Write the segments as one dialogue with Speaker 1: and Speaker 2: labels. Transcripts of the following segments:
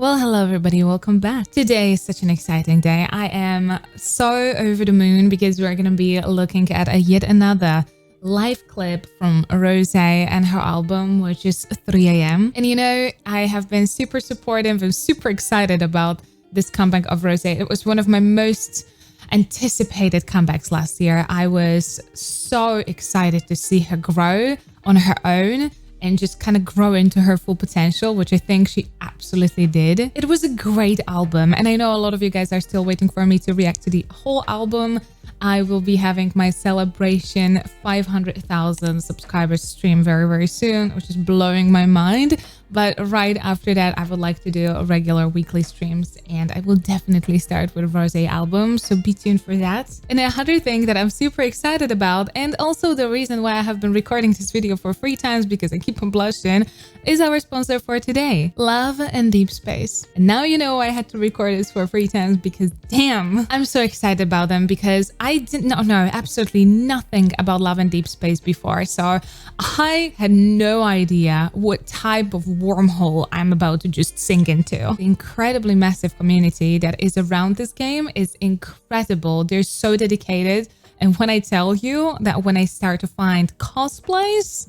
Speaker 1: Well, hello everybody, welcome back. Today is such an exciting day. I am so over the moon because we're going to be looking at yet another live clip from Rosé and her album, which is 3 a.m. And you know, I have been super supportive and super excited about this comeback of Rosé. It was one of my most anticipated comebacks last year. I was so excited to see her grow on her own and just kind of grow into her full potential, which I think she absolutely did. It was a great album, and I know a lot of you guys are still waiting for me to react to the whole album. I will be having my celebration 500,000 subscribers stream very soon, which is blowing my mind. But right after that, I would like to do regular weekly streams, and I will definitely start with Rosé album, so be tuned for that. And another thing that I'm super excited about, and also the reason why I have been recording this video for 3 times because I keep on blushing, is our sponsor for today, Love and Deep Space. And now you know I had to record this for 3 times because damn, I'm so excited about them because I did not know absolutely nothing about Love and Deep Space before. So I had no idea what type of wormhole I'm about to just sink into. The incredibly massive community that is around this game is incredible. They're so dedicated. And when I tell you that when I start to find cosplays,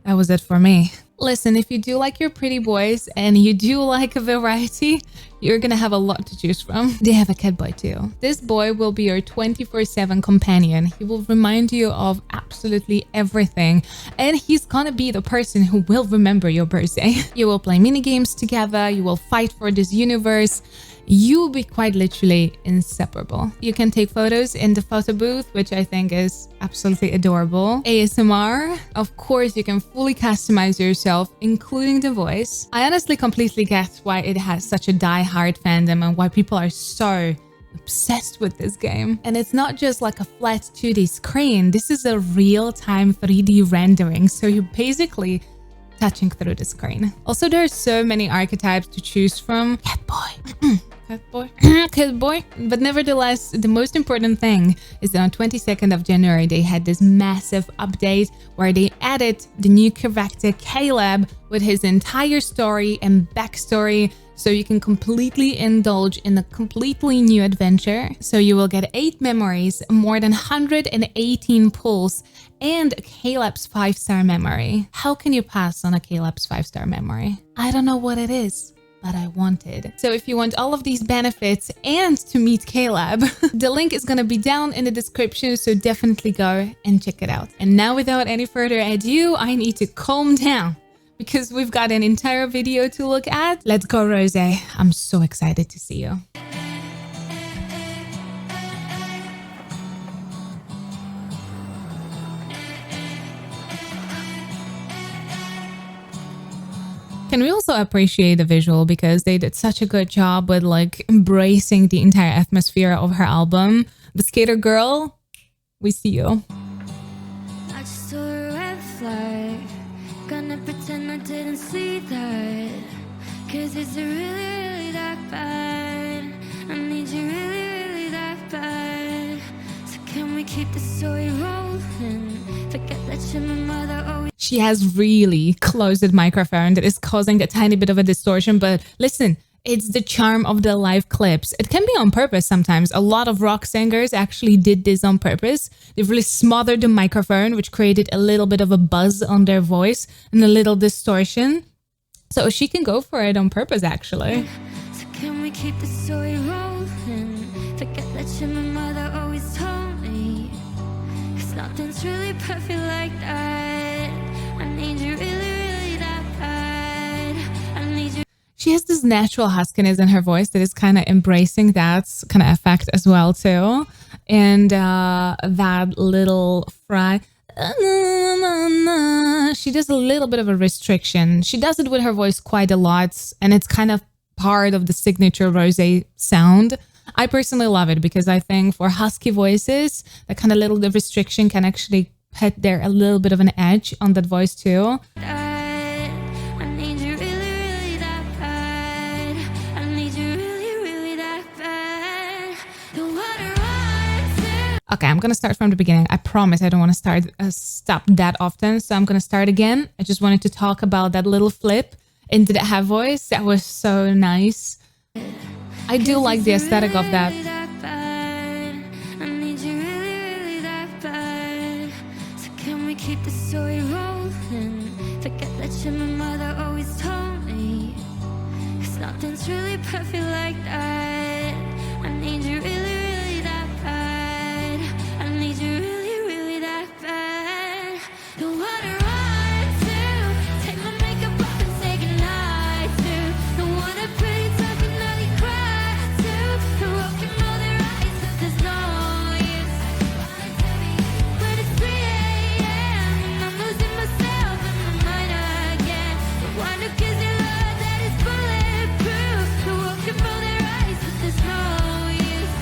Speaker 1: that was it for me. Listen, if you do like your pretty boys and you do like a variety, you're gonna have a lot to choose from. They have a cat boy too. This boy will be your 24/7 companion. He will remind you of absolutely everything. And he's gonna be the person who will remember your birthday. You will play mini games together. You will fight for this universe. You will be quite literally inseparable. You can take photos in the photo booth, which I think is absolutely adorable. ASMR, of course, you can fully customize yourself, including the voice. I honestly completely get why it has such a die-hard fandom and why people are so obsessed with this game. And it's not just like a flat 2D screen. This is a real-time 3D rendering. So you're basically touching through the screen. Also, there are so many archetypes to choose from. Cat boy. Cat boy. Cat boy. But nevertheless, the most important thing is that on 22nd of January, they had this massive update where they added the new character Caleb with his entire story and backstory, so you can completely indulge in a completely new adventure. So you will get 8 memories, more than 118 pulls, and Caleb's 5-star memory. How can you pass on a Caleb's 5-star memory? I don't know what it is, but I want it. So if you want all of these benefits and to meet Caleb, the link is gonna be down in the description, so definitely go and check it out. And now without any further ado, I need to calm down because we've got an entire video to look at. Let's go, Rosé. I'm so excited to see you. Can we also appreciate the visual because they did such a good job with like embracing the entire atmosphere of her album. The skater girl, we see you.
Speaker 2: I just saw a red flag. Gonna pretend I didn't see that. Cause it's really that bad. I need you really that bad. So can we keep the story rolling? Forget that you're my mother. Oh,
Speaker 1: she has really closed the microphone that is causing a tiny bit of a distortion, but listen, it's the charm of the live clips. It can be on purpose sometimes. A lot of rock singers actually did this on purpose. They've really smothered the microphone, which created a little bit of a buzz on their voice and a little distortion. So she can go for it on purpose, actually.
Speaker 2: so can we keep the story rolling? Forget that you're my mother always told me. Cause nothing's really perfect like that. I need you really that bad. I need you.
Speaker 1: She has this natural huskiness in her voice that is kind of embracing that kind of effect as well too. And that little fry, she does a little bit of a restriction. She does it with her voice quite a lot, and it's kind of part of the signature Rosé sound. I personally love it because I think for husky voices, that kind of little restriction can actually put there a little bit of an edge on that voice too.
Speaker 2: I need you really that bad. I need you really that bad. The water runs.
Speaker 1: Okay, I'm gonna start from the beginning. I promise I don't want to stop that often, so I'm gonna start again. I just wanted to talk about that little flip into that head voice. That was so nice. I do like the aesthetic of that.
Speaker 2: I need you really, really that bad. So can we keep the story rolling? Forget that shit my mother always told me. 'Cause nothing's really perfect like that. I need you really, really that bad. I need you really, really that bad. The water run to take my makeup off and say goodnight to. The one I pretty talk and now you cry to. The rock and roll their eyes but there's no use. But it's 3 a.m. and I'm losing myself in my mind again. The one who gives you love that is bulletproof. The rock and roll their eyes but there's no use.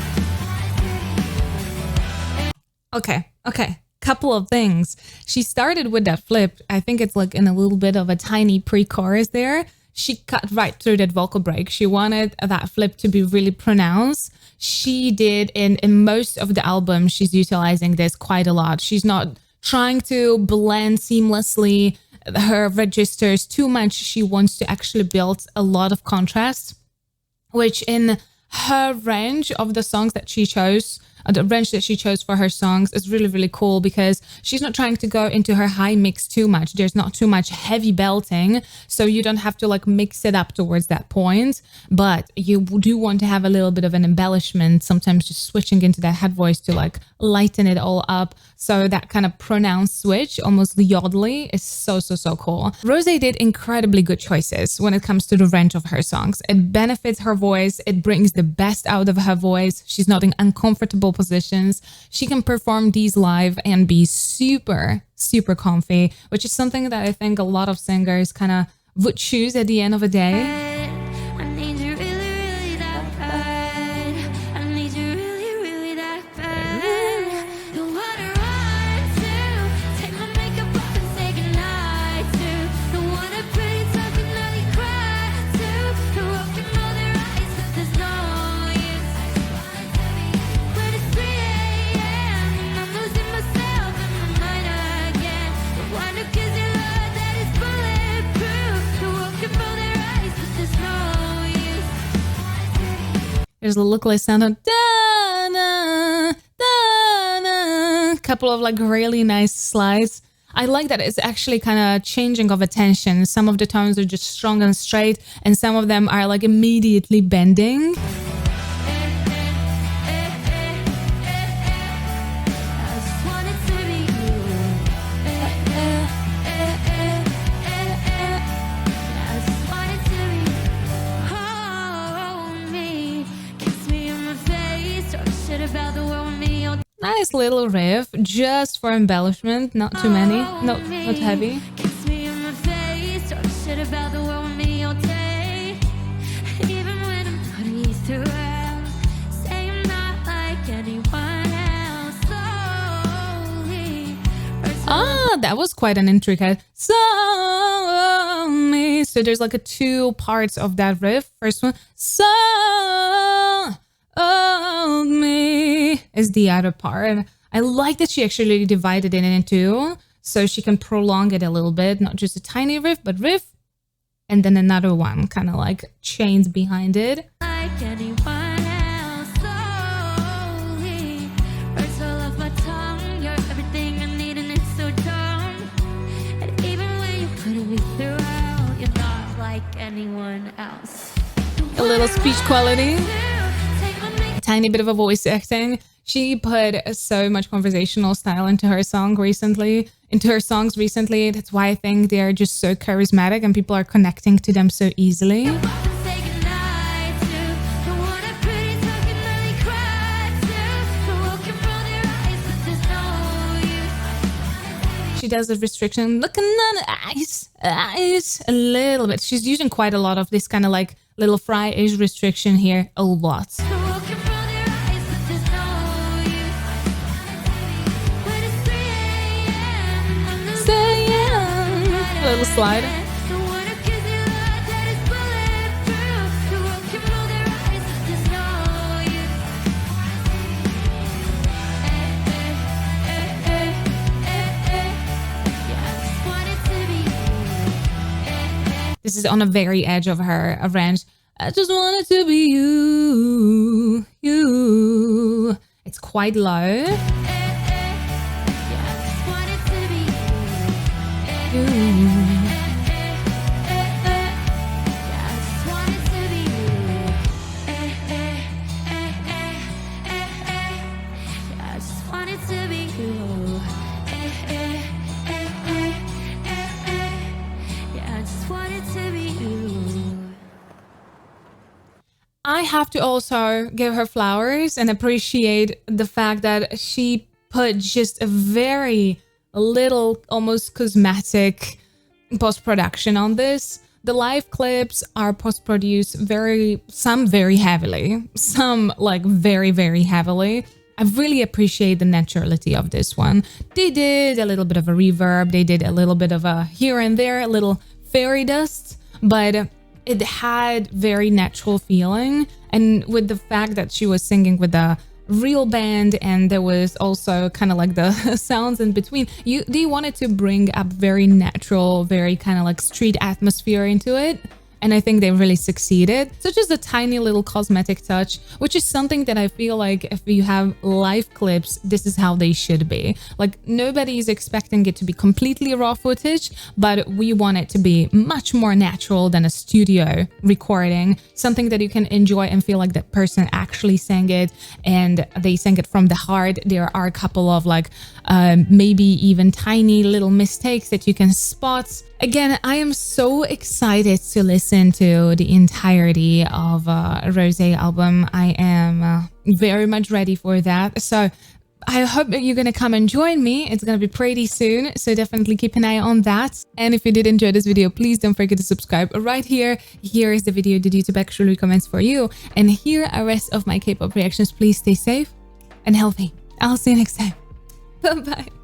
Speaker 1: Okay. Couple of things. She started with that flip. I think it's like in a little bit of a tiny pre-chorus there. She cut right through that vocal break. She wanted that flip to be really pronounced. She did in most of the album, she's utilizing this quite a lot. She's not trying to blend seamlessly her registers too much. She wants to actually build a lot of contrast, which in her range of the songs that she chose, the range that she chose for her songs is really, really cool because she's not trying to go into her high mix too much. There's not too much heavy belting, so you don't have to like mix it up towards that point. But you do want to have a little bit of an embellishment, sometimes just switching into that head voice to like lighten it all up. So that kind of pronounced switch, almost yodely, is so cool. Rosé did incredibly good choices when it comes to the range of her songs. It benefits her voice. It brings the best out of her voice. She's not in uncomfortable positions. She can perform these live and be super comfy, which is something that I think a lot of singers kind of would choose at the end of the day.
Speaker 2: I need you really, really that bad. I need you really, really that bad. The water run to take my makeup off and say goodnight to. The one I pretty talk and now you cry to. The rock and roll their eyes but there's no use. But it's 3 a.m. and I'm losing myself in my mind again. The one who gives you love that is bulletproof. The rock and roll their eyes but there's no use.
Speaker 1: There's a localized sound of da-na, da-na, couple of like really nice slides. I like that it's actually kind of changing of attention. Some of the tones are just strong and straight, and some of them are like immediately bending. Nice little riff, just for embellishment, not too many, not heavy.
Speaker 2: Kiss me in my face, talk shit about the world with me all day. Even when I'm putting you through hell, say I'm not like anyone else. Slowly.
Speaker 1: Ah, that was quite an intricate. So there's like a 2 parts of that riff. First one, so me is the other part. I like that she actually divided it into so she can prolong it a little bit, not just a tiny riff, but riff and then another one kind of like chains behind it.
Speaker 2: Like anyone else, slowly. Words all off my tongue, you're everything I need and it's so dumb. And even when you put me through hell, you're not like anyone else.
Speaker 1: A little speech quality. Tiny bit of a voice acting. She put so much conversational style into her songs recently. That's why I think they're just so charismatic and people are connecting to them so easily. She does a restriction, looking on the eyes, a little bit. She's using quite a lot of this kind of like little fry-ish restriction here, a lot. Little slide. This This is on a very edge of her range. I just wanted to be you, you. It's quite low. I have to also give her flowers and appreciate the fact that she put just a very little, almost cosmetic post-production on this. The live clips are post-produced some very heavily, some like very, very heavily. I really appreciate the naturality of this one. They did a little bit of a reverb, they did a little bit of a here and there, a little fairy dust, but it had very natural feeling. And with the fact that she was singing with a real band and there was also kind of like the sounds in between, they wanted to bring up very natural, very kind of like street atmosphere into it. And I think they really succeeded. So just a tiny little cosmetic touch, which is something that I feel like if you have live clips, this is how they should be. Like nobody is expecting it to be completely raw footage, but we want it to be much more natural than a studio recording, something that you can enjoy and feel like that person actually sang it and they sang it from the heart. There are a couple of like maybe even tiny little mistakes that you can spot. Again, I am so excited to listen to the entirety of Rosé album. I am very much ready for that. So I hope that you're going to come and join me. It's going to be pretty soon. So definitely keep an eye on that. And if you did enjoy this video, please don't forget to subscribe right here. Here is the video that YouTube actually recommends for you. And here are the rest of my K-pop reactions. Please stay safe and healthy. I'll see you next time. Bye-bye.